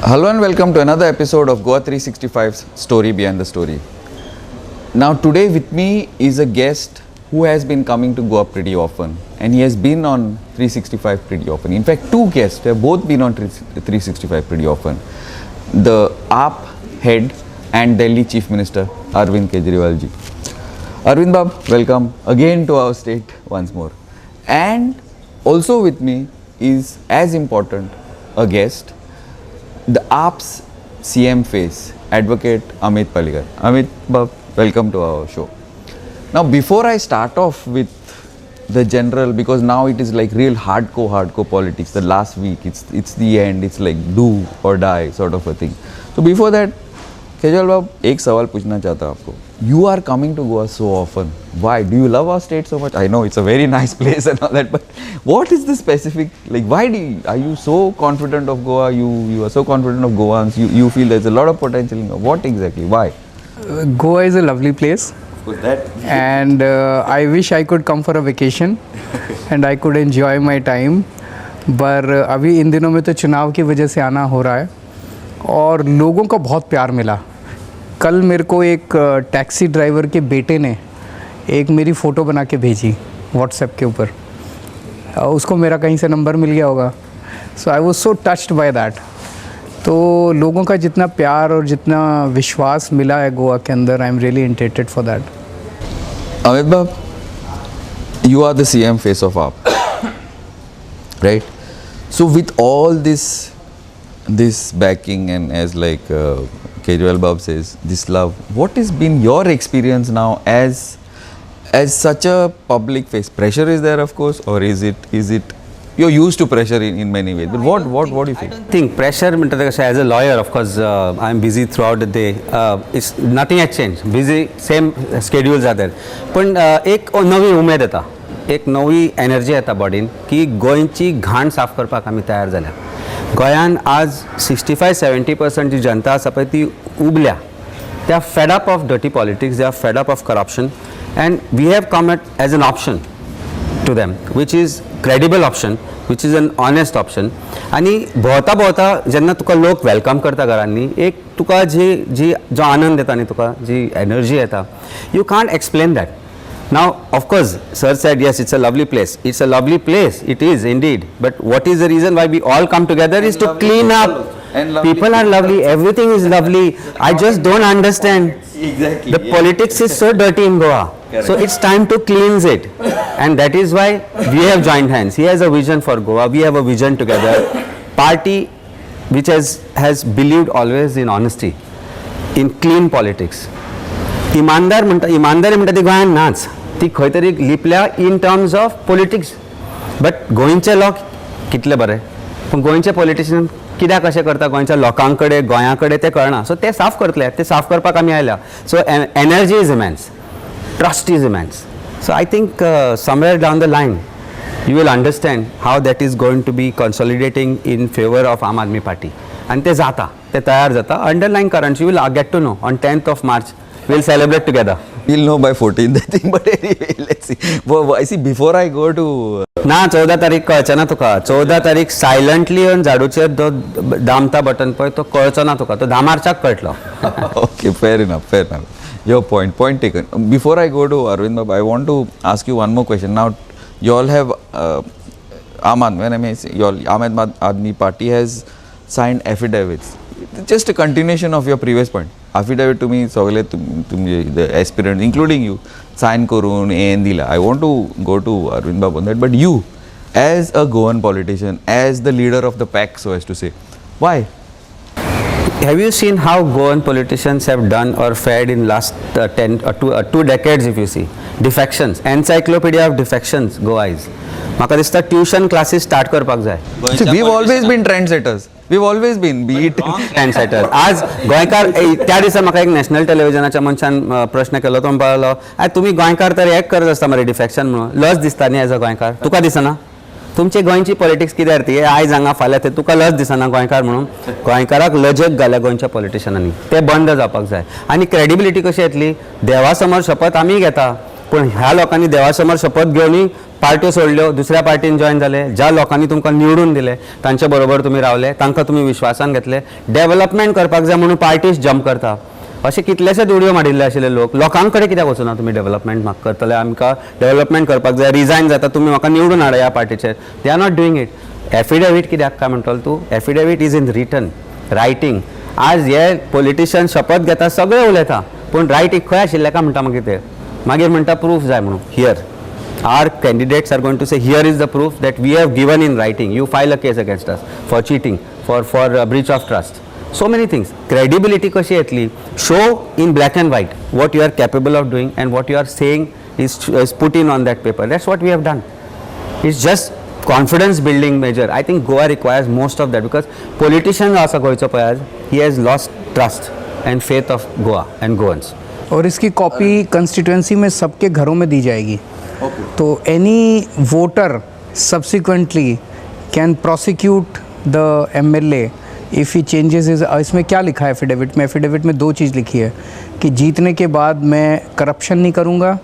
Hello and welcome to another episode of Goa 365's Story Behind the Story. Now today with me is a guest who has been coming to Goa pretty often, and he has been on 365 pretty often. In fact, two guests have both been on 365 pretty often. The AAP head and Delhi Chief Minister Arvind Kejriwal ji. Arvind Bab, welcome again to our state once more. And also with me is as important a guest, the AAP's CM face, Advocate Amit Pallikar. Amit Bab, welcome to our show. Now before I start off with the general, because now it is like real hardcore politics, the last week, it's the end, it's like do or die sort of a thing. So before that, Kejriwal बाब, एक सवाल पूछना चाहता हूँ आपको. You are coming to Goa so often. Why? Do you love our state so much? I know it's a very nice place and all that, but what is the specific, like why are you so confident of Goa? You are so confident of Goans. You feel there's a lot of potential in Goa. What exactly? Why? Goa is a lovely place. And I wish I could come for a vacation and I could enjoy my time. पर अभी इन दिनों में तो चुनाव की वजह से आना हो रहा है और लोगों का बहुत प्यार मिला. कल मेरे को एक टैक्सी ड्राइवर के बेटे ने एक मेरी फ़ोटो बना के भेजी व्हाट्सएप के ऊपर. उसको मेरा कहीं से नंबर मिल गया होगा. So I was so touched by that. तो लोगों का जितना प्यार और जितना विश्वास मिला है गोवा के अंदर, I am really interested for that. Amit बाब, you are the CM face of AAP, right? So with all this backing and as like Kejriwal Bab says, this love, what has been your experience now as such a public face? Pressure is there, of course, or is it you're used to pressure in many ways, but what do you feel? I don't think pressure, as a lawyer, of course, I'm busy throughout the day. It's nothing has changed. Busy, same schedules are there. पण एक नवी उमेद येता, एक नवी energy येता बॉडीन की गोंयची घाण साफ करपाक आमी तयार जाल्या. गोंयान आज 65-70% जी जनता आसा पळय ती उबल्या. They are fed up of dirty politics, they are fed up of corruption, and we have come as an option to them, which is credible option, which is an honest option. आणि भोवता जेन्ना तुका लोक welcome करता घरांनी, एक तुका जो आनंद येता न्ही, तुका जी एनर्जी येता, you can't explain that. Now, of course, sir said, yes, it's a lovely place. It's a lovely place. It is indeed. But what is the reason why we all come together is to clean up. People are lovely. Everything is lovely. I just don't understand. Exactly. The politics is so dirty in Goa. Correct. So it's time to cleanse it. And that is why we have joined hands. He has a vision for Goa. We have a vision together. Party which has believed always in honesty, in clean politics. इमानदारी म्हणटा ती गोंयान नाच. ती खंय तरी लिपल्या in terms of politics. But गोंयचे लोक कितले बरे, पूण गोंयचे पॉलिटिशियन कित्याक अशें करता गोंयच्या लोकां कडेन गोंया कडेन तें कळना. सो ते साफ करतले, ते साफ करपाक आमी आयल्या. So energy is immense, trust is immense. So I think somewhere down the line you will understand how that is going to be consolidating in favor of Aam Aadmi Party. And ते जाता, ते तयार जाता. Underlying currents you will get to know on 10th of March. We'll celebrate together. We'll know by 14th, I think, but anyway, let's see. I see, before I go to... ना 14 तारीख कळचे ना तुका. 14 तारीख सायलंटली येवन झाडूचेर तो दामता बटन पळय तो कळचो ना तुका. तो 10 मार्चाक कळटलो. Okay, fair enough. Your point taken. Before I go to Arvind Bab, I want to ask you one more question. Now, you all have Aam Aadmi Party has signed affidavits. Just a continuation of your previous point. Affidavit to me, सगळे the aspirants, including you, sign करून AN दिला. I want to go to Arvind Bab on that, but you, as a Goan politician, as the leader of the pack, so as to say, why? Have you seen how Goan politicians have done or fared in last 2 decades, if you see? Defections. Encyclopedia of defections, Goa is. म्हाका दिसता tuition classes start करपाक जाय. We've always been trendsetters. We've always been, be it trendsetter. आज गोंयकार त्या दिसा म्हाका एक नॅशनल टेलिव्हिजनाच्या मनशान प्रश्न केलो. तो म्हणपाक लागलो, तुमी गोंयकार तर एक करत आसता मरे डिफेक्शन म्हणून. लज दिसता न्ही एज अ गोंयकार. तुका दिसना? तुमची गोंयची पॉलिटिक्स कित्याक ती आयज हांगा फाल्यां ते तुका लज दिसना गोंयकार म्हणून. गोंयकाराक लजक घाल्या गोंयच्या पॉलिटिशियनांनी. ते बंद जावपाक जाय. आनी क्रेडिबिलिटी कशी येतली? देवा समोर शपथ आमी घेता पण ह्या लोकांनी देवासमोर शपथ घेवनी पार्ट्यो सोडल्यो, दुसऱ्या पार्टीन जॉईन जाले, ज्या लोकांनी तुमकां निवडून दिले तांचे बरोबर तुमी रावले, तांकां तुमी विश्वासान घेतले, डेव्हलपमेंट करपाक जाय म्हणून पार्टीज जम्प करता. अशे कितलेशेच उडयो मारिल्ले आशिल्ले लोकां कडेन कित्याक वचूना तुमी डेव्हलपमेंट म्हाका करतले, आमकां डेव्हलपमेंट करपाक जाय, रिजायन जाता तुमी म्हाका निवडून हाडा ह्या पार्टीचेर. They are not doing it. Affidavit कित्याक काय म्हणटलो तूं? Affidavit is in written, writing. आज हे पॉलिटिशियन शपथ घेता सगळे उलयता, पूण रायटींग खंय आशिल्लें काय म्हणटा मागीर ते, मागीर म्हणटा प्रूफ जाय म्हणून. Here our candidates are going to say here is the proof that we have given in writing. You file a case against us for cheating, for breach of trust. So many things. Credibility kashi येतली? Show in black and white what you are capable of doing and what you are saying is put in on that paper. That's what we have done. It's just confidence building measure. I think Goa requires most of that because politicians also goycho pay आज, he has lost trust and faith of Goa and Goans. और इसकी copy constituency में सबके घरों में दी जाएगी. तो any voter subsequently can prosecute the MLA if he changes is. इसमें क्या लिखा है एफिडेविट में? एफिडेविट में 2 चीज़ लिखी है कि जीतने के बाद मैं करप्शन नहीं करूँगा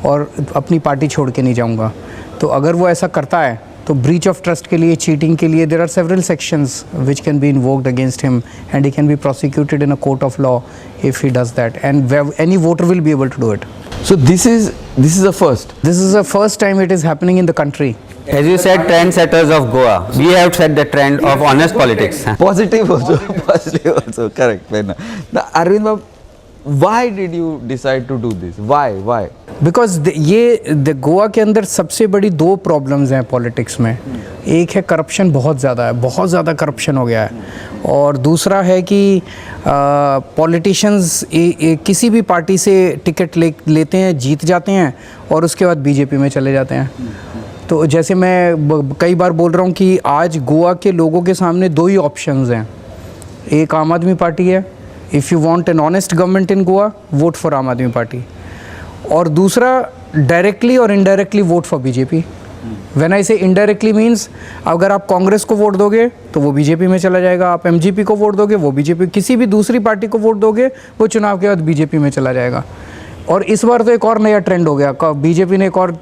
और अपनी पार्टी छोड़ के नहीं जाऊँगा. तो अगर वो ऐसा करता है तो ब्रीच ऑफ ट्रस्ट के लिए, चीटिंग के लिए there are several sections which can be invoked against him and he can be prosecuted in a court of law if he does that and any voter will be able to do it. So this is a first. This is the first time it is happening in the country. As you said, trendsetters of Goa. We have set the trend of honest politics. Positive also, positive also. Correct. Fair enough. Now, Arvind Babu, why did you decide to do this? Why? Because ये गोवा के अंदर सबसे बड़ी 2 problems हैं politics में. एक है corruption बहुत ज़्यादा करप्शन हो गया है, और दूसरा है कि पॉलिटिशियंस किसी भी पार्टी से टिकट लेते हैं, जीत जाते हैं और उसके बाद बीजेपी में चले जाते हैं. तो जैसे मैं कई बार बोल रहा हूँ कि आज गोवा के लोगों के सामने 2 ही ऑप्शंस हैं. एक आम आदमी पार्टी है, if you want an honest government in Goa, vote for Aam Aadmi party. और दूसरा डायरेक्टली और indirectly vote for BJP. When I से इनडायरेक्टली मीन्स अगर आप कांग्रेस को वोट दोगे तो वो बीजेपी में चला जाएगा, आप एमजीपी को वोट दोगे वो बीजेपी, किसी भी दूसरी पार्टी को वोट दोगे वो चुनाव के बाद बीजेपी में चला जाएगा. और इस बार तो एक और नया ट्रेंड हो गया, बीजेपी ने एक और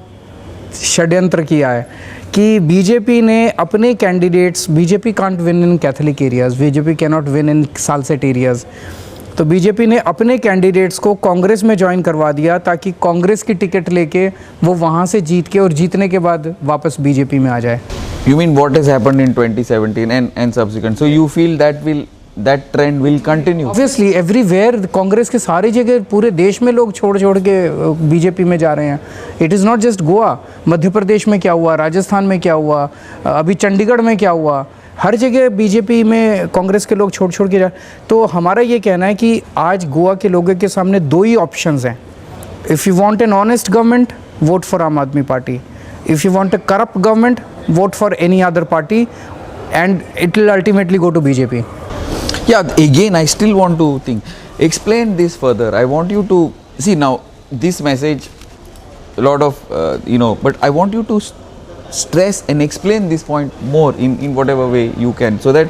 षड्यंत्र किया है कि बीजेपी ने अपने candidates, BJP can't win in Catholic areas, BJP can not win in Salcete areas, तो बीजेपी ने अपने कैंडिडेट्स को कांग्रेस में ज्वाइन करवा दिया ताकि कांग्रेस की टिकट लेके वो वहाँ से जीत के और जीतने के बाद वापस बीजेपी में आ जाए. You mean what has happened in 2017 and subsequent? So you feel that trend will continue? Obviously, everywhere Congress के सारी जगह पूरे देश में लोग छोड़ के बीजेपी में जा रहे हैं. It is not just Goa. Madhya Pradesh में क्या हुआ, राजस्थान में क्या हुआ, अभी चंडीगढ़ में क्या हुआ, हर जगह बीजेपी में कांग्रेस के लोग छोड़ के जा. तो हमारा ये कहना है कि आज गोवा के लोगों के सामने 2 ही ऑप्शंस हैं. If you want an honest government, vote for Aam Aadmi Party. If you want a corrupt government, vote for any other party and it will ultimately go to BJP. Yeah, again, I still want to think. Explain this further. I want you to see now this message, a lot of, but I want you to stress and explain this point more in whatever way you can, so that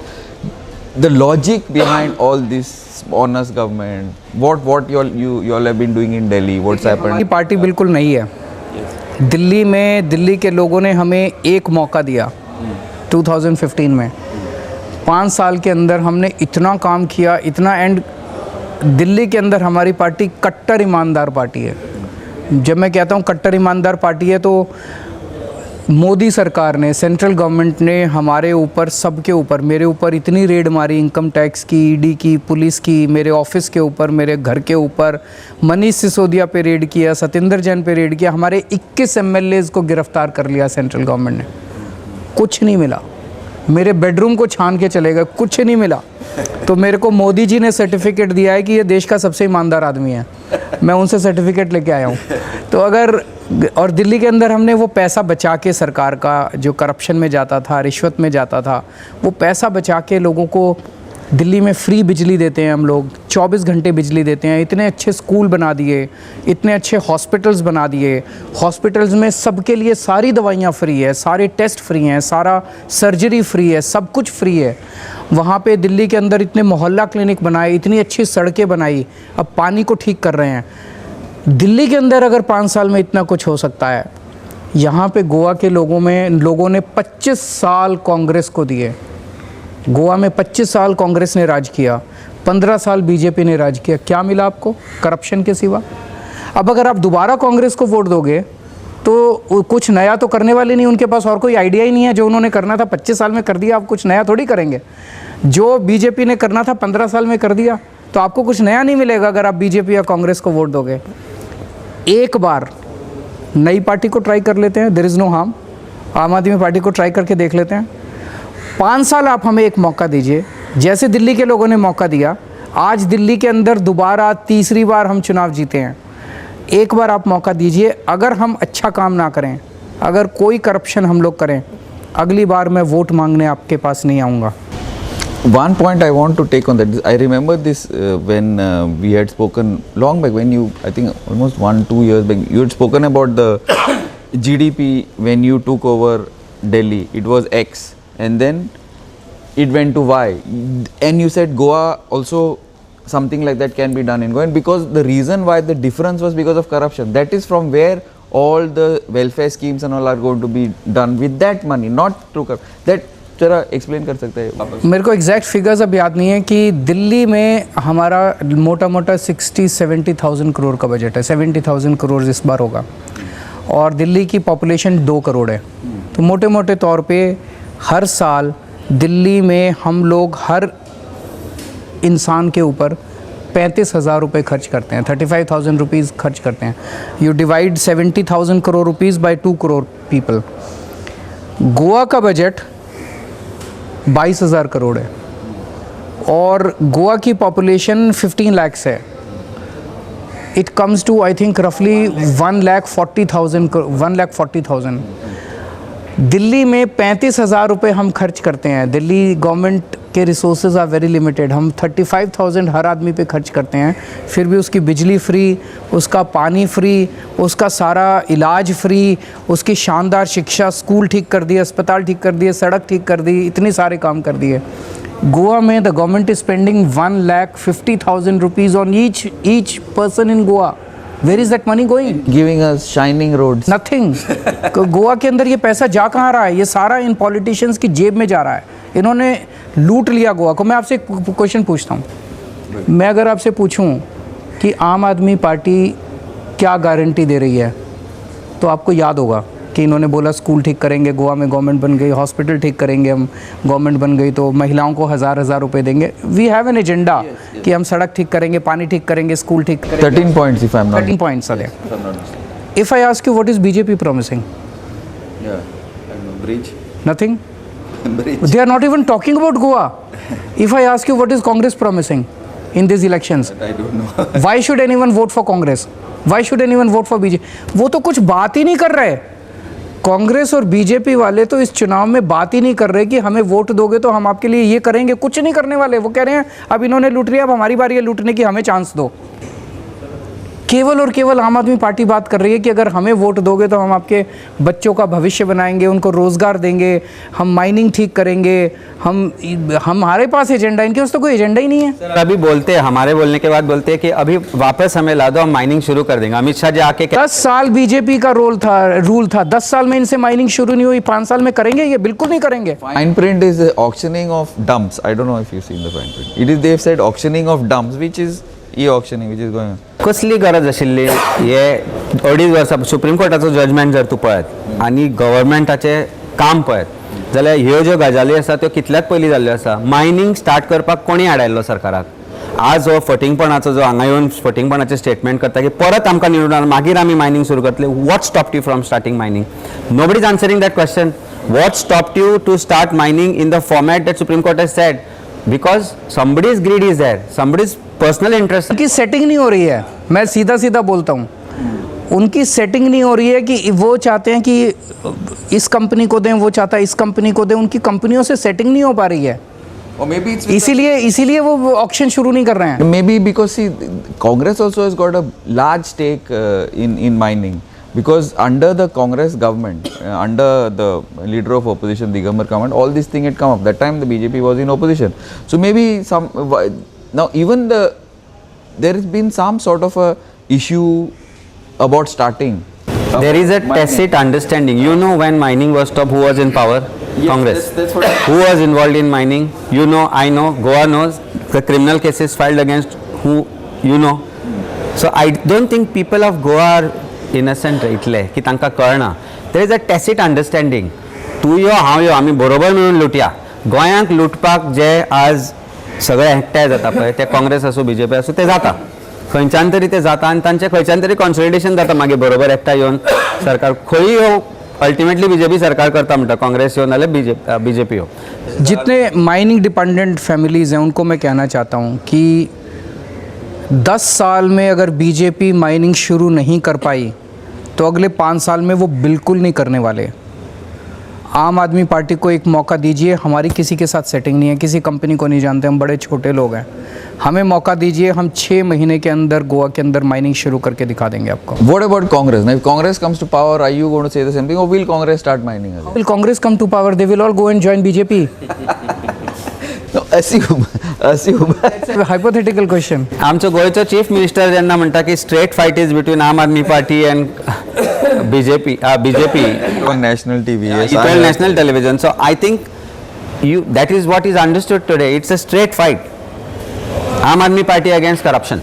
the logic behind all this honest government, what you all have been doing in Delhi, what's happened. हमारी party बिल्कुल नहीं है. दिल्ली में दिल्ली के लोगों ने हमें एक मौका दिया 2015 में. 5 साल के अंदर हमने इतना काम किया, इतना, एंड दिल्ली के अंदर हमारी पार्टी कट्टर ईमानदार पार्टी है. जब मैं कहता हूँ कट्टर ईमानदार पार्टी है तो मोदी सरकार ने, सेंट्रल गवर्नमेंट ने हमारे ऊपर, सबके ऊपर, मेरे ऊपर इतनी रेड मारी, इनकम टैक्स की, ईडी की, पुलिस की, मेरे ऑफिस के ऊपर, मेरे घर के ऊपर, मनीष सिसोदिया पे रेड किया, सत्येंद्र जैन पे रेड किया, हमारे 21 एमएलएज को गिरफ्तार कर लिया सेंट्रल गवर्नमेंट ने. कुछ नहीं मिला. मेरे बेडरूम को छान के चले गए, कुछ नहीं मिला. तो मेरे को मोदी जी ने सर्टिफिकेट दिया है कि ये देश का सबसे ईमानदार आदमी है. मैं उनसे सर्टिफिकेट लेके आया हूँ. तो अगर, और दिल्ली के अंदर हमने वो पैसा बचा के, सरकार का जो करप्शन में जाता था, रिश्वत में जाता था, वो पैसा बचा के लोगों को दिल्ली में फ्री बिजली देते हैं हम लोग, 24 घंटे बिजली देते हैं. इतने अच्छे स्कूल बना दिए, इतने अच्छे हॉस्पिटल्स बना दिए. हॉस्पिटल्स में सबके लिए सारी दवाइयाँ फ्री है, सारे टेस्ट फ्री हैं, सारा सर्जरी फ्री है, सब कुछ फ्री है. वहाँ पे दिल्ली के अंदर इतने मोहल्ला क्लिनिक बनाए, इतनी अच्छी सड़कें बनाई, अब पानी को ठीक कर रहे हैं. दिल्ली के अंदर अगर 5 साल में इतना कुछ हो सकता है, यहाँ पे गोवा के लोगों ने 25 साल कांग्रेस को दिए। गोवा में 25 साल कांग्रेस ने राज किया, 15 साल बीजेपी ने राज किया। क्या मिला आपको करप्शन के सिवा? अब अगर आप दोबारा कांग्रेस को वोट दोगे तो कुछ नया तो करने वाले नहीं, उनके पास और कोई आइडिया ही नहीं है। जो उन्होंने करना था 25 साल में कर दिया, आप कुछ नया थोड़ी करेंगे। जो बीजेपी ने करना था 15 साल में कर दिया, तो आपको कुछ नया नहीं मिलेगा अगर आप बीजेपी या कांग्रेस को वोट दोगे। एक बार नई पार्टी को ट्राई कर लेते हैं, देयर इज़ नो हार्म। आम आदमी पार्टी को ट्राई करके देख लेते हैं। 5 साल आप हमें एक मौका दीजिए, जैसे दिल्ली के लोगों ने मौका दिया। आज दिल्ली के अंदर दोबारा तीसरी बार हम चुनाव जीते हैं। एक बार आप मौका दीजिए। अगर हम अच्छा काम ना करें, अगर कोई करप्शन हम लोग करें, अगली बार मैं वोट मांगने आपके पास नहीं आऊँगा। One point I want to take on that. I remember this when we had spoken long back, when you, I think almost 1-2 years back, you had spoken about the GDP when you took over Delhi. It was X and then it went to Y. And you said Goa also something like that can be done in Goa. And because the reason why the difference was because of corruption. That is from where all the welfare schemes and all are going to be done with that money, not through corruption. That जरा explain कर सकते हैं? मेरे को exact figures अब याद नहीं है कि दिल्ली में हमारा मोटा मोटा 60-70,000 करोड़ का बजट है। 70,000 करोड़ इस बार होगा और दिल्ली की पॉपुलेशन 2 करोड़ है। तो मोटे मोटे तौर पे हर साल दिल्ली में हम लोग हर इंसान के ऊपर 35,000 रुपये खर्च करते हैं, 35,000 रुपीज़ खर्च करते हैं। You divide 70,000 crore rupees by 2 crore people. Goa का बजट 22,000 करोड़ है और गोवा की पॉपुलेशन 15 lakhs है। It comes to I think रफली 1,40,000। दिल्ली में 35,000 रुपये हम खर्च करते हैं। दिल्ली गवर्नमेंट के रिसोर्सेज आर वेरी लिमिटेड। हम 35,000 हर आदमी पे खर्च करते हैं, फिर भी उसकी बिजली फ्री, उसका पानी फ्री, उसका सारा इलाज फ्री, उसकी शानदार शिक्षा, स्कूल ठीक कर दिए, अस्पताल ठीक कर दिए, सड़क ठीक कर दी, इतने सारे काम कर दिए। गोवा में the government is spending 1,50,000 rupees on each person in Goa. Where is that money going? Giving us shining roads. Nothing. Goa के अंदर ये पैसा जा कहाँ रहा है? ये सारा इन पॉलिटिशियंस की जेब में जा रहा है। इन्होंने लूट लिया गोवा को। मैं आपसे एक क्वेश्चन पूछता हूँ। मैं अगर आपसे पूछूँ कि आम आदमी पार्टी क्या गारंटी दे रही है, तो आपको याद होगा कि इन्होंने बोला स्कूल ठीक करेंगे, गोवा में गवर्नमेंट बन गई, हॉस्पिटल ठीक करेंगे, हम गवर्नमेंट बन गई तो महिलाओं को 1,000 रुपये देंगे। वी हैव एन एजेंडा कि हम सड़क ठीक करेंगे, पानी ठीक करेंगे, स्कूल ठीक करेंगे। 13 points if I'm not 13 points are there. If I ask you what is BJP promising? Bridge. Nothing. Bridge. They are not even talking about Goa. If I ask you what is Congress promising in these elections? I don't know. Why should anyone vote for Congress? Why should anyone vote for BJP? वो तो कुछ बात ही नहीं कर रहे। कांग्रेस और BJP वाले तो इस चुनाव में बात ही नहीं कर रहे कि हमें वोट दोगे तो हम आपके लिए ये करेंगे। कुछ नहीं करने वाले। वो कह रहे हैं अब इन्होंने लूट लिया, अब हमारी बारी है लूटने की, हमें चांस दो। केवल और केवल आम आदमी पार्टी बात कर रही है कि अगर हमें वोट दोगे तो हम आपके बच्चों का भविष्य बनाएंगे, उनको रोज़गार देंगे, हम माइनिंग ठीक करेंगे, हमारे पास एजेंडा। इनके पास तो कोई एजेंडा ही नहीं है। अभी बोलते हैं, हमारे बोलने के बाद बोलते हैं कि अभी वापस हमें ला दो, हम माइनिंग शुरू कर देंगे। अमित शाह जी आके 10 साल बीजेपी का रूल था। 10 साल में इनसे माइनिंग शुरू नहीं हुई। 5 साल में करेंगे? ये बिल्कुल नहीं करेंगे। Fine print is auctioning of dumps. I don't know if you've seen the fine print. It is, they've said auctioning of dumps, which is e-auctioning, which is going on. कसली गरज आशिल्ली हे 2.5 वर्सां सुप्रीम कोर्टाचो जजमेंट जर तूं पळयत आनी गव्हर्मेंटाचें काम पळयत जाल्यार ह्यो ज्यो गजाली आसा त्यो कितल्याच पयलीं जाल्ल्यो आसा। मायनिंग स्टार्ट करपाक कोणी हाडायल्लो सरकाराक? आज हो फटिंगपणाचो जो हांगा येवन फटिंगपणाचें स्टेटमेंट करता की परत आमकां निवडून मागीर आमी मायनिंग सुरू करतले। What stopped you from starting mining? Nobody is answering that question. What stopped you to start mining in the format that Supreme Court has said? Because somebody's greed is there, somebody's personal interest. उनकी setting नहीं हो रही है। मैं सीधा सीधा बोलता हूँ, उनकी सेटिंग नहीं हो रही है कि वो चाहते हैं कि इस कंपनी को दें, वो चाहता है इस कंपनी को दें। उनकी कंपनियों से सेटिंग नहीं हो पा रही है। Or maybe it's इसीलिए वो ऑक्शन शुरू नहीं कर रहे हैं। maybe because see, Congress also has got a large stake in mining. Because under the Congress government, under the leader of opposition, Digambar Kamat, all this thing had come up. That time the BJP was in opposition. So maybe now even there has been some sort of a issue about starting. There is a tacit understanding. You know, when mining was stopped, who was in power? Congress. That's what Who was involved in mining? You know, I know, Goa knows. The criminal cases filed against who, you know. So I don't think people of Goa are innocent इतले की तांकां कळना. There is a tacit understanding. तूं यो हांव यो आमी बरोबर मेळून लुटया. गोंयांक लुटपाक जे आज सगळे एकठांय जाता पळय ते काँग्रेस आसूं बीजेपी आसूं ते जाता. खंयच्यान तरी ते जाता आनी तांचें खंयच्यान तरी कॉन्सॉलिडेशन जाता मागीर बरोबर एकठांय येवन सरकार खंयी हो अल्टिमेटली बीजेपी सरकार करता म्हणटा काँग्रेस हो नाल्यार बीजेपी हो. जितने माइनिंग डिपेंडेंट फैमिलीज़ हैं उनको मैं कहना चाहता हूँ कि 10 साल में अगर बीजेपी माइनिंग शुरू नहीं कर पाई तो अगले 5 साल में वो बिल्कुल नहीं करने वाले. आम आदमी पार्टी को एक मौका दीजिए. हमारी किसी के साथ सेटिंग नहीं है, किसी कंपनी को नहीं जानते, हम बड़े छोटे लोग हैं. हमें मौका दीजिए, हम 6 महीने के अंदर गोवा के अंदर माइनिंग शुरू करके दिखा देंगे आपको. What about Congress? Now, if Congress comes to power, are you going to say the same thing, or will Congress start mining again? Will Congress come to power? They will all go and join BJP. No, assume. It's a hypothetical question. आमचो गोंयचो chief minister जेन्ना म्हणटा की straight fight is between आम Aadmi party and BJP On national TV, yes. national television. So I think that is what is understood today. It's a straight fight. Aam Aadmi Party against corruption.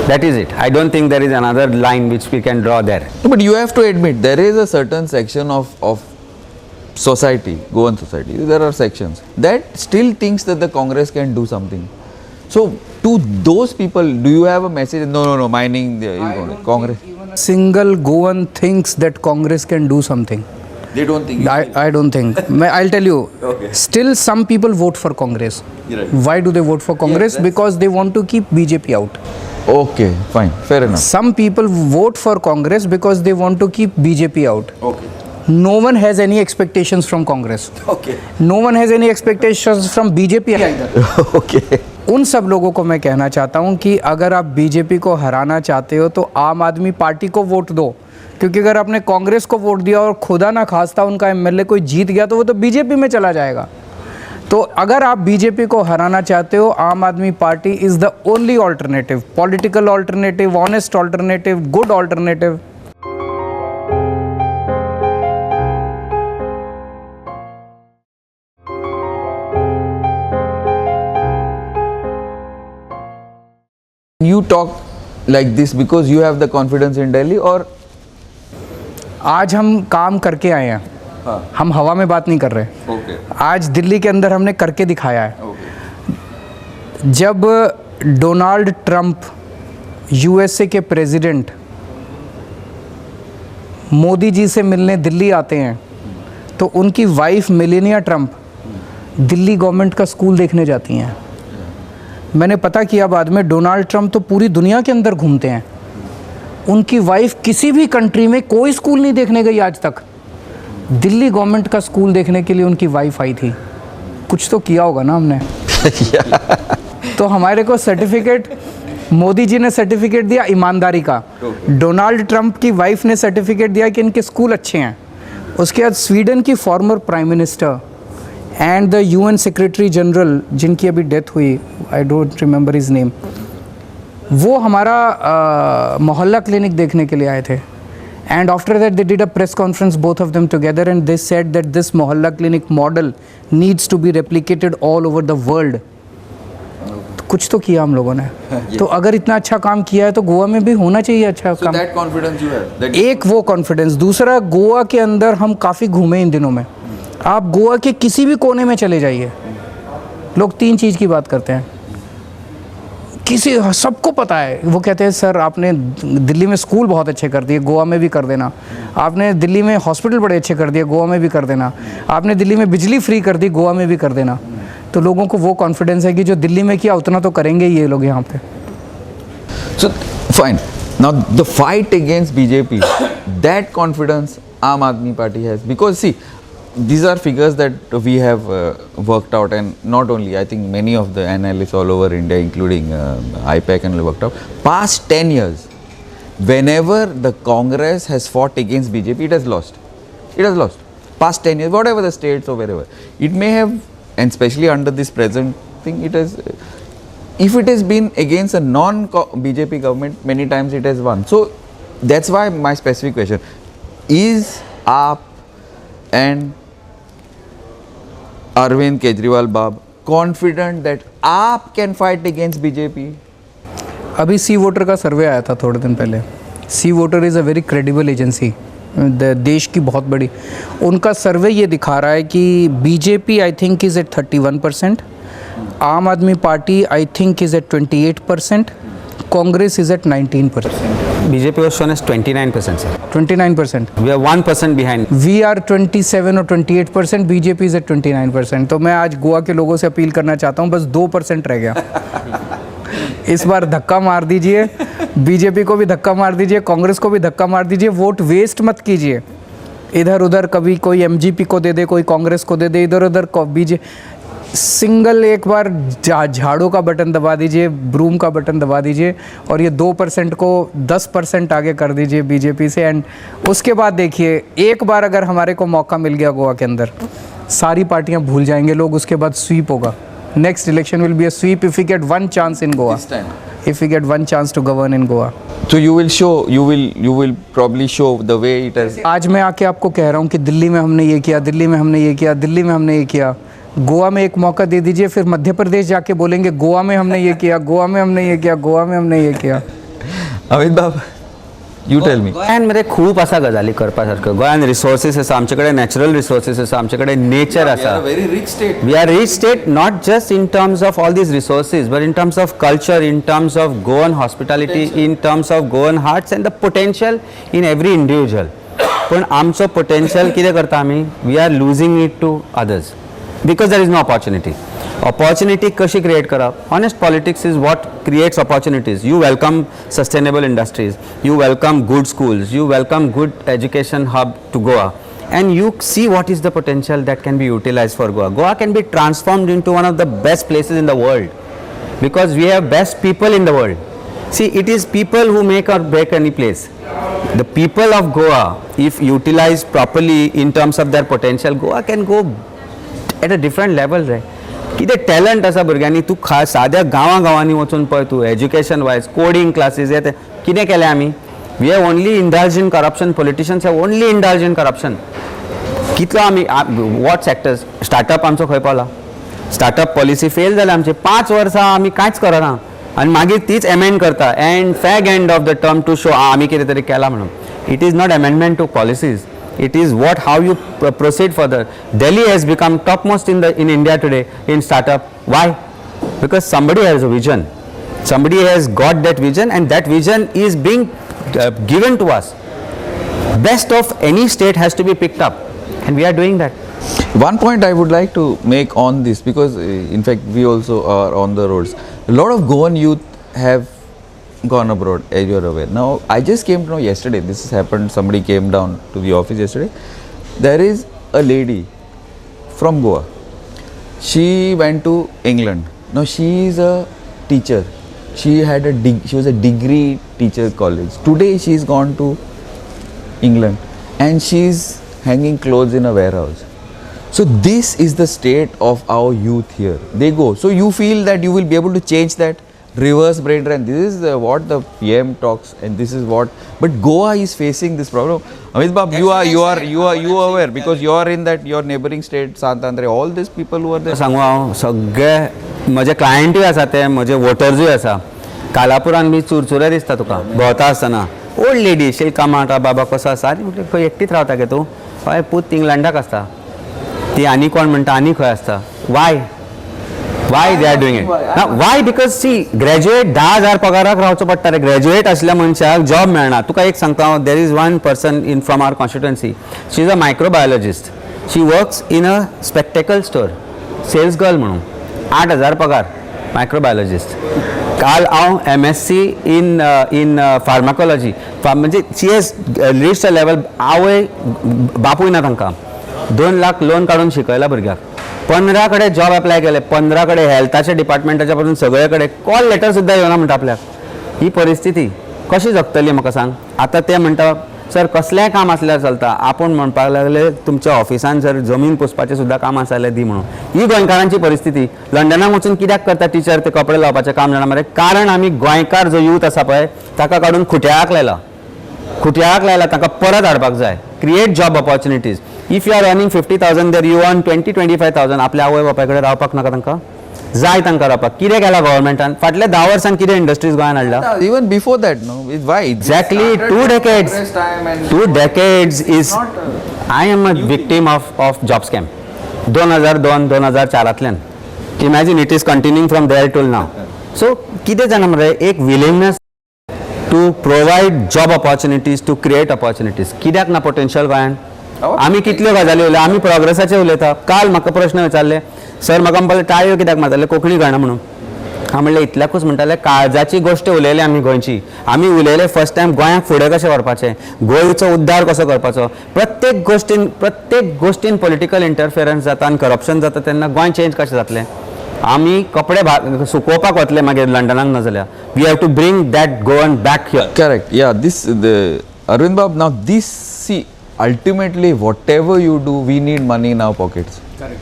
That is it. I don't think there is another line which we can draw there. But you have to admit, there is a certain section of society, Goan society, there are sections that still thinks that the Congress can do something. So to those people, do you have a message? No, mining, Congress. Single Goan thinks that Congress can do something. They don't think. I don't think. I'll tell you. Okay. Still, some people vote for Congress. Right. Why do they vote for Congress? Because they want to keep BJP out. Okay, fine, fair enough. Some people vote for Congress because they want to keep BJP out. Okay. No one has any expectations from Congress. Okay. No one has any expectations from BJP either. Okay. उन सब लोगों को मैं कहना चाहता हूं कि अगर आप बीजेपी को हराना चाहते हो तो आम आदमी पार्टी को वोट दो, क्योंकि अगर आपने कांग्रेस को वोट दिया और खुदा ना खास्ता उनका एमएलए कोई जीत गया तो वो तो बीजेपी में चला जाएगा. तो अगर आप बीजेपी को हराना चाहते हो, आम Aadmi party is the only alternative, political alternative, honest alternative, good alternative. You talk like this because you have the confidence in Delhi, or आज हम काम करके आए हैं. हाँ. हम हवा में बात नहीं कर रहे. Okay. आज दिल्ली के अंदर हमने करके दिखाया है. Okay. जब डोनाल्ड ट्रंप यूएसए के प्रेसिडेंट मोदी जी से मिलने दिल्ली आते हैं तो उनकी wife Melania Trump Delhi government का स्कूल देखने जाती हैं. मैंने पता किया बाद में, डोनाल्ड ट्रंप तो पूरी दुनिया के अंदर घूमते हैं, उनकी वाइफ किसी भी कंट्री में कोई स्कूल नहीं देखने गई आज तक. दिल्ली गवर्नमेंट का स्कूल देखने के लिए उनकी वाइफ आई थी. कुछ तो किया होगा ना हमने. तो हमारे को सर्टिफिकेट, मोदी जी ने सर्टिफिकेट दिया ईमानदारी का, डोनाल्ड ट्रंप की वाइफ ने सर्टिफिकेट दिया कि इनके स्कूल अच्छे हैं. उसके बाद स्वीडन की former prime minister and the UN secretary general जिनकी अभी डेथ हुई, I don't remember his name, वो हमारा मोहल्ला क्लिनिक देखने के लिए आए थे. And after that they did a press conference, both of them together, and they said that this Mohalla clinic model needs to be replicated all over the world. तो कुछ तो किया हम लोगों ने. तो अगर इतना अच्छा काम किया है तो गोवा में भी होना चाहिए अच्छा काम. that confidence you have. That एक वो कॉन्फिडेंस. दूसरा, गोवा के अंदर हम काफ़ी घूमे इन दिनों में. आप गोवा के किसी भी कोने में चले जाइए, लोग 3 चीज़ की बात करते हैं. किसी, सबको पता है, वो कहते हैं सर आपने दिल्ली में स्कूल बहुत अच्छे कर दिए, गोवा में भी कर देना. आपने दिल्ली में हॉस्पिटल बड़े अच्छे कर दिए, गोवा में भी कर देना. आपने दिल्ली में बिजली फ्री कर दी, गोवा में भी कर देना. तो लोगों को वो कॉन्फिडेंस है कि जो दिल्ली में किया उतना तो करेंगे ही ये लोग यहाँ पे. So fine. Now the fight against BJP, that confidence Aam Aadmi Party has, because see, these are figures that we have worked out, and not only, I think many of the analysts all over India, including IPAC, and worked out. Past 10 years, whenever the Congress has fought against BJP, it has lost. It has lost. Past 10 years, whatever the states or wherever. It may have, and especially under this present thing, it has, if it has been against a non-BJP government, many times it has won. So that's why my specific question is: AAP and Arvind Kejriwal Bab confident that AAP can fight against BJP? अभी सी voter का सर्वे आया था थोड़े दिन पहले. C voter is a very credible agency, देश की बहुत बड़ी. उनका सर्वे ये दिखा रहा है कि BJP I think is at 31%, Aam Aadmi Party I think is at 28%, Congress is at 19%. BJP was shown as 29%, sir. 29%. We are 1% behind. We are 27 और 28%, बीजेपी इज़ एट 29%. तो मैं आज गोवा के लोगों से अपील करना चाहता हूँ, बस 2% रह गया. इस बार धक्का मार दीजिए, बीजेपी को भी धक्का मार दीजिए, कांग्रेस को भी धक्का मार दीजिए. वोट वेस्ट मत कीजिए इधर उधर. कभी कोई एमजीपी को दे दे, कोई कांग्रेस को दे दे, इधर उधर सिंगल एक बार झाड़ू का बटन दबा दीजिए, ब्रूम का बटन दबा दीजिए और ये 2% को 10% आगे कर दीजिए बीजेपी से. एंड उसके बाद देखिए, एक बार अगर हमारे को मौका मिल गया गोवा के अंदर, सारी पार्टियां भूल जाएंगे लोग. उसके बाद स्वीप होगा. Next election will be a sweep if we get one chance in Goa. This time. If we get one chance to govern in Goa. So you will probably show the way it has. आज मैं आके आपको कह रहा हूँ कि दिल्ली में हमने ये किया, दिल्ली में हमने ये किया, दिल्ली में हमने ये किया. गोवा में एक मौका दे दीजिए, फिर मध्य प्रदेश जाके बोलेंगे गोवा में हमने ये किया, गोवा में हमने ये किया, गोवा में हमने ये किया. अमित बाब, you tell me. गोंयान मरे खूप आसा गजाली करपा सारक्यो. गोंयान रिसोर्सीस आसा, आमचे कडेन नॅचरल रिसोर्सीस आसा, आमचे कडेन नेचर आसा. very rich state. We are rich state not just in terms of all these resources, but in terms of culture, in terms of Goan hospitality, in terms of Goan hearts and the potential in every individual. पण आमचो potential कितें करता आमी? We are losing it to others because there is no opportunity. Opportunity कशी create करप? Honest politics is what creates opportunities. You welcome sustainable industries, you welcome good schools, you welcome good education hub to Goa. And you see what is the potential that can be utilized for Goa. Goa can be transformed into one of the best places in the world because we have best people in the world. See, it is people who make or break any place. The people of Goa, if utilized properly in terms of their potential, Goa can go at a different level. Right? कितें talent आसा भुरग्यांनी. तूं साद्या गांवांनी वचून पळय, तूं education wise coding classes हे कितें केलें आमी? We have only indulge in corruption. Politicians have only indulge in corruption. कितलो आमी वॉट सेक्टर्स? स्टार्टअप आमचो खंय पावला? स्टार्टअप पॉलिसी फेल जाल्या आमची. 5 वर्सां आमी कांयच करना आनी मागीर तीच एमेंड करता and fag end of the term to show आमी कितें तरी केलां म्हणून. It is not amendment to policies. It is how you proceed further. Delhi has become topmost in India today in startup. Why? Because somebody has a vision. Somebody has got that vision, and that vision is being given to us. Best of any state has to be picked up, and we are doing that. One point I would like to make on this, because in fact we also are on the roads. A lot of Goan youth have gone abroad, as you are aware. Now I just came to know yesterday, this has happened, somebody came down to the office yesterday. There is a lady from Goa. She went to England. Now she is a teacher. She was a degree teacher college. Today she is gone to England and she is hanging clothes in a warehouse. So this is the state of our youth here. They go. So you feel that you will be able to change that? Reverse brain drain. This is what the PM talks, and this is what. But Goa is facing this problem. Amit Bab, you are aware because you are in that your neighboring state, Santander. All these people who are there. सांगू हांव, सगळे म्हजे क्लायंटूय आसा, ते म्हजे वोटर्सूय आसा. कालापुरान B चुरचुरे दिसता तुका भोंवता आसतना. ओल्ड लेडी शिल्का माटा, बाबा कसो आसा? म्हटलें खंय एकटीच रावता गे तूं? हय, पूत इंग्लंडाक आसता. ती आनी कोण म्हणटा आनी खंय आसता. Why they are doing it? Now, why? Because see, graduate 10,000 पगाराक रावचो पडटा रे. ग्रॅज्युएट आसल्या मनशाक जॉब मेळना. तुका एक सांगता हांव, there is one person from our constituency. She is a microbiologist. She works in a spectacle store. Sales girl म्हणून 8,000 पगार. Microbiologist. काल हांव MSc in pharmacology. म्हणजे she has reached a level. आवय बापूय ना तांकां. 2 लाख लोन काडून शिकयला भुरग्याक. 15 कडेन जॉब अप्लाय केले. 15 कडेन हेल्थाच्या डिपार्टमेंटाच्या पासून सगळे कडेन कॉल लेटर सुद्दां येवना म्हणटा आपल्याक. ही परिस्थिती कशी जगतली म्हाका सांग. आतां ते म्हणटा सर कसलेंय काम आसल्यार चलता. आपूण म्हणपाक लागले तुमच्या ऑफिसान जर जमीन पुसपाचें सुद्दां काम आसा जाल्यार दी म्हणून. ही गोंयकारांची परिस्थिती. लंडनाक वचून कित्याक करता टिचर ते कपडे लावपाचें काम जाणा मरे? कारण आमी गोंयकार जो यूथ आसा पळय ताका काडून खुट्याक लायला. खुट्याक लायला तांकां परत हाडपाक जाय. Create job opportunities. If you are earning 50,000 there you earn 20-25,000. आपल्या आवय बापाय कडेन रावपाक नाका तांकां, जाय तांकां रावपाक. कितें केलां गव्हर्मेंटान फाटल्या 10 वर्सांन? कितें इंडस्ट्रीज गोंयांत हाडला? Even before that, no? Why? Exactly, 2 decades. 2 decades is. I am a victim of job scam. 2002-2004 Imagine it is continuing from there till now. So कितें जाणा मरे, एक willingness to provide job opportunities, to create opportunities. कित्याक ना potential गोंयांत? आमी कितल्यो गजाली उलयता, आमी प्रोग्रेसाचे उलयता. काल म्हाका प्रश्न विचारले, सर म्हाका म्हणपाक टाळयो कित्याक मारताले, कोंकणी कळना म्हणून. हांव म्हणलें इतल्याकूच म्हणटाले, काळजाची गोश्ट उलयली आमी गोंयची. आमी उलयले फर्स्ट टायम गोंयांक फुडें कशें व्हरपाचें, गोंयचो उद्धार कसो करपाचो. प्रत्येक गोश्टीन पॉलिटिकल इंटरफियरन्स जाता आनी करप्शन जाता तेन्ना गोंय चेंज कशें जातलें. आमी कपडे सुकोवपाक वतले मागीर लंडनाक ना जाल्यार. We have to bring that Goan back here. Correct. Yeah, Arvind Bab, now this, see, ultimately, whatever you do, we need money in our pockets. Correct.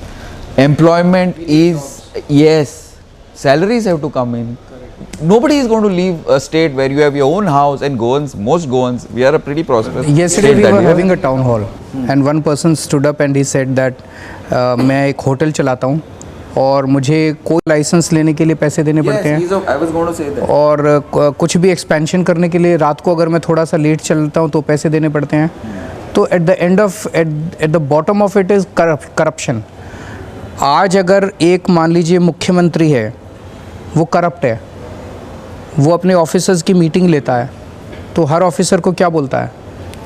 Employment is, yes, salaries have to come in. Nobody is going to leave a state where you have your own house, and most Goans, we are a pretty prosperous Yesterday state we that were we are. having a town hall and one person stood up and he said that मैं एक hotel चलाता हूँ और मुझे कोई licence लेने के लिए पैसे देने पड़ते हैं, I was going to say that. और कुछ भी एक्सपेंशन करने के लिए रात को अगर मैं थोड़ा सा लेट चलता हूँ तो पैसे देने पड़ते हैं. तो at the bottom of it is corruption. आज अगर एक मान लीजिए मुख्यमंत्री है, वो करप्ट है, वो अपने ऑफिसर्स की मीटिंग लेता है तो हर ऑफिसर को क्या बोलता है,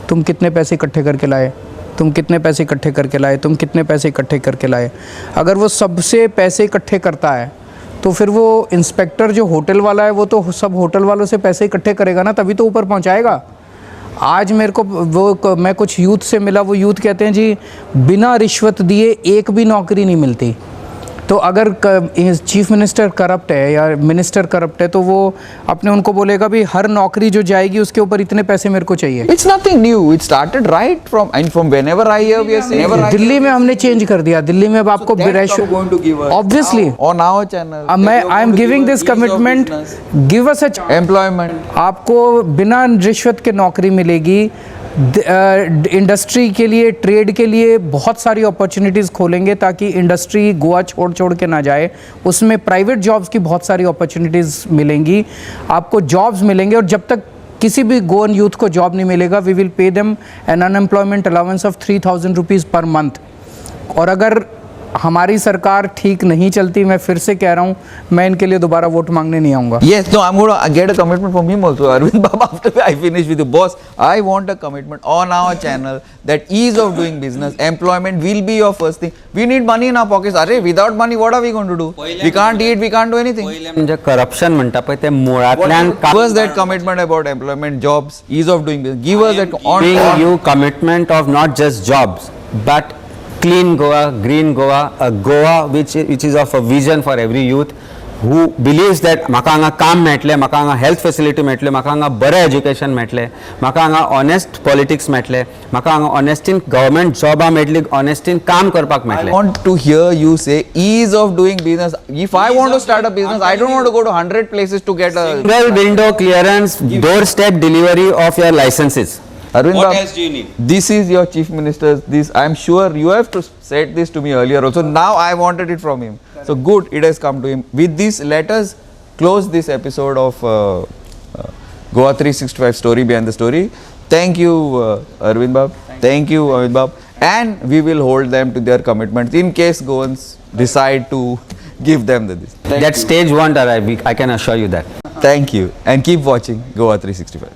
तुम कितने पैसे इकट्ठे करके लाए, तुम कितने पैसे इकट्ठे करके लाए, तुम कितने पैसे इकट्ठे करके लाए. अगर वो सबसे पैसे इकट्ठे करता है तो फिर वो इंस्पेक्टर जो होटल वाला है वो तो सब होटल वालों से पैसे इकट्ठे करेगा ना, तभी तो ऊपर पहुंचाएगा. आज मेरे को मैं कुछ यूथ से मिला, वो यूथ कहते हैं जी बिना रिश्वत दिए एक भी नौकरी नहीं मिलती. तो अगर चीफ मिनिस्टर करप्ट है या मिनिस्टर करप्ट है तो वो अपने उनको बोलेगा भी हर नौकरी जो जाएगी उसके ऊपर इतने पैसे मेरे को चाहिए. It's nothing new. It started right from whenever I hear we are saying. Delhi में हमने चेंज कर दिया. दिल्ली में अब आपको going to give us obviously on our channel. I am giving this commitment, give us a Employment. आपको बिना रिश्वत के नौकरी मिलेगी. इंडस्ट्री के लिए, ट्रेड के लिए बहुत सारी अपॉर्चुनिटीज़ खोलेंगे ताकि इंडस्ट्री गोवा छोड़ के ना जाए. उसमें प्राइवेट जॉब्स की बहुत सारी अपॉर्चुनिटीज़ मिलेंगी, आपको जॉब्स मिलेंगे. और जब तक किसी भी गोवन यूथ को जॉब नहीं मिलेगा, we will pay them an unemployment allowance of 3,000 rupees per month. और अगर हमारी सरकार ठीक नहीं चलती, मैं फिर से कह रहा हूँ, मैं इनके लिए दोबारा वोट मांगने नहीं आऊँगा. Yes, no, I'm going to get a commitment from him also. Arvind Baba, after I finish with you, boss, I want a commitment on our channel that ease of doing business, employment will be your first thing. We need money in our pockets. Arre, without money, what are we going to do? We can't eat, we can't do anything. म्हणजे corruption म्हणटा पळय ते मुळांतल्यान Give us that commitment about employment, jobs, ease of doing business. Give us that giving you commitment of not just jobs but clean Goa, green Goa, a Goa which is of a vision for every youth who believes that म्हाका हांगा काम मेळटलें, म्हाका हांगा health facility मेळटल्यो, म्हाका हांगा बरें एज्युकेशन मेळटलें, म्हाका हांगा ऑनेस्ट पॉलिटिक्स मेळटलें, म्हाका हांगा ऑनेस्टीन गव्हर्मेंट जॉबां मेळटलीं, ऑनेस्टीन काम करपाक I मेळटलें. want to hear you say ease of doing business. If I want to start a business, I don't want to go to 100 places to get a... Single window clearance, doorstep delivery of your licenses. Arvind What Bab, else do you need? This is your chief minister. This, I'm sure you have to said this to me earlier also. Now I wanted it from him. So good, it has come to him. With this, let us close this episode of Goa 365 Story Behind the Story. Thank you, Arvind Bab. Thank you, Amit Bab. And we will hold them to their commitments in case Goans decide to give them this. That stage won't arrive, I can assure you that. Thank you. And keep watching Goa 365.